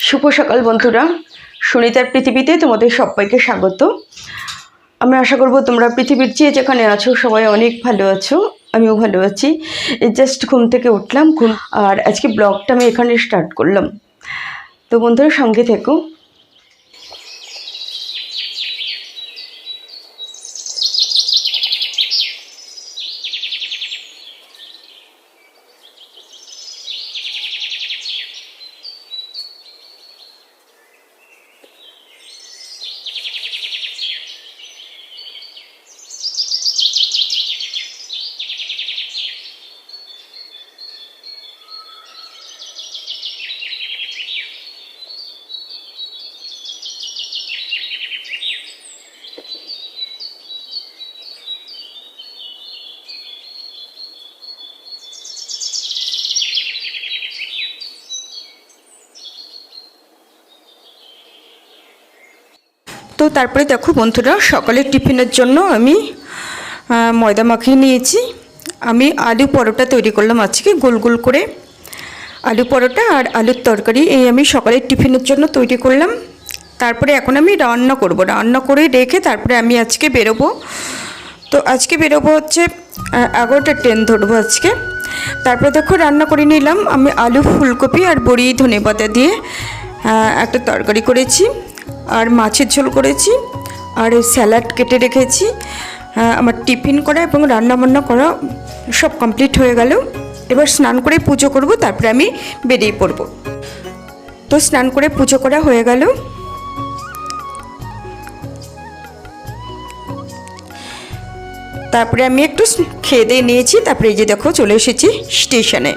শুভ সকাল বন্ধুরা, সুনিতার পৃথিবীতে তোমাদের সবাইকে স্বাগত। আমি আশা করব তোমরা পৃথিবীর যে যেখানে আছো সবাই অনেক ভালো আছো। আমিও ভালো আছি। জাস্ট ঘুম থেকে উঠলাম, আর আজকে ব্লগটা আমি এখানে স্টার্ট করলাম। তো বন্ধুরা সঙ্গে থেকো। তো তারপরে দেখো বন্ধুরা, সকালের টিফিনের জন্য আমি ময়দা মাখিয়ে নিয়েছি। আমি আলু পরোটা তৈরি করলাম আজকে, গোল গোল করে আলু পরোটা আর আলুর তরকারি, এই আমি সকালের টিফিনের জন্য তৈরি করলাম। তারপরে এখন আমি রান্না করব, রান্না করে রেখে তারপরে আমি আজকে বেরোবো। তো আজকে বেরোবো হচ্ছে 11টা ট্রেন ধরবো আজকে। তারপরে দেখো রান্না করে নিলাম আমি আলু, ফুলকপি আর বড়ি ধনেপাতা দিয়ে একটা তরকারি করেছি, আর মাছের ঝোল করেছি, আর স্যালাড কেটে রেখেছি। আমার টিফিন করা এবং রান্নাবান্না করা সব কমপ্লিট হয়ে গেল। এবার স্নান করে পুজো করব, তারপরে আমি বেরিয়ে পড়ব। তো স্নান করে পুজো করা হয়ে গেল। তারপরে আমি একটু খেয়ে দিয়ে নিয়েছি। তারপরে এই যে দেখো চলে এসেছি স্টেশনে।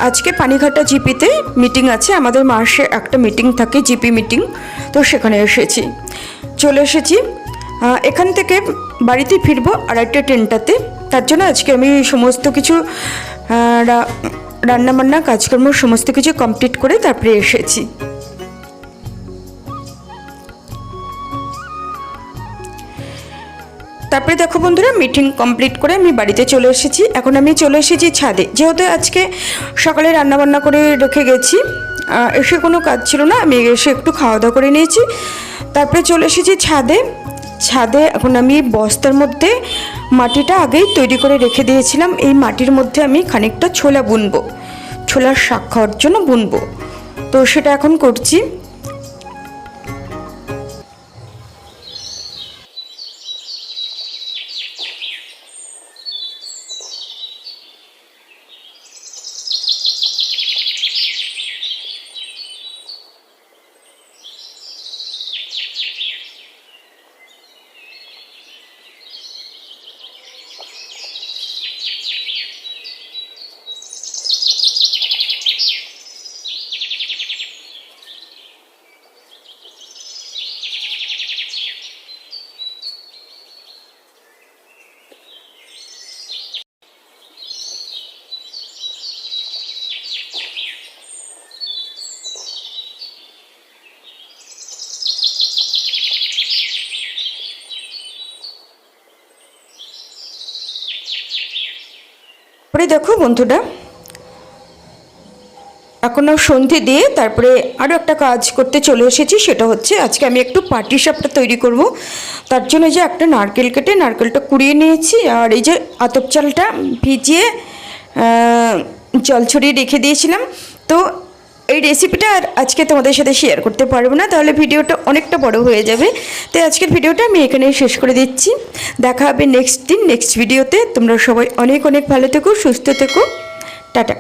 আজকে পানিঘাটা জিপিতে মিটিং আছে, আমাদের মাসে একটা মিটিং থাকে, জিপি মিটিং। তো সেখানে চলে এসেছি। এখান থেকে বাড়িতে ফিরবো আরেকটা ট্রেনটাতে। তার জন্য আজকে আমি সমস্ত কিছু রান্নাবান্না কাজকর্ম সমস্ত কিছু কমপ্লিট করে তারপরে এসেছি। তারপরে দেখো বন্ধুরা, মিটিং কমপ্লিট করে আমি বাড়িতে চলে এসেছি। এখন আমি চলে এসেছি ছাদে, যেহেতু আজকে সকালে রান্নাবান্না করে রেখে গেছি, এসে কোনো কাজ ছিল না, আমি এসে একটু খাওয়া দাওয়া করে নিয়েছি। তারপরে চলে এসেছি ছাদে। এখন আমি বস্তার মধ্যে মাটিটা আগেই তৈরি করে রেখে দিয়েছিলাম। এই মাটির মধ্যে আমি খানিকটা ছোলা বুনবো, ছোলার শাক খাওয়ার জন্য বুনবো। তো সেটা এখন করছি। পরে দেখো বন্ধুরা, এখনও সন্ধে দিয়ে তারপরে আরও একটা কাজ করতে চলে এসেছি। সেটা হচ্ছে আজকে আমি একটু পাটিসাপটা তৈরি করব। তার জন্য যে একটা নারকেল কেটে নারকেলটা কুড়িয়ে নিয়েছি, আর এই যে আতপ চালটা ভিজিয়ে জল ছড়িয়ে রেখে দিয়েছিলাম। তো এই রেসিপিটা আর আজকে তোমাদের সাথে শেয়ার করতে পারবো না, তাহলে ভিডিওটা অনেকটা বড় হয়ে যাবে। তাই আজকের ভিডিওটা আমি এখানেই শেষ করে দিচ্ছি। দেখা হবে নেক্সট ভিডিওতে। তোমরা সবাই অনেক অনেক ভালো থেকো, সুস্থ থেকো। টাটা।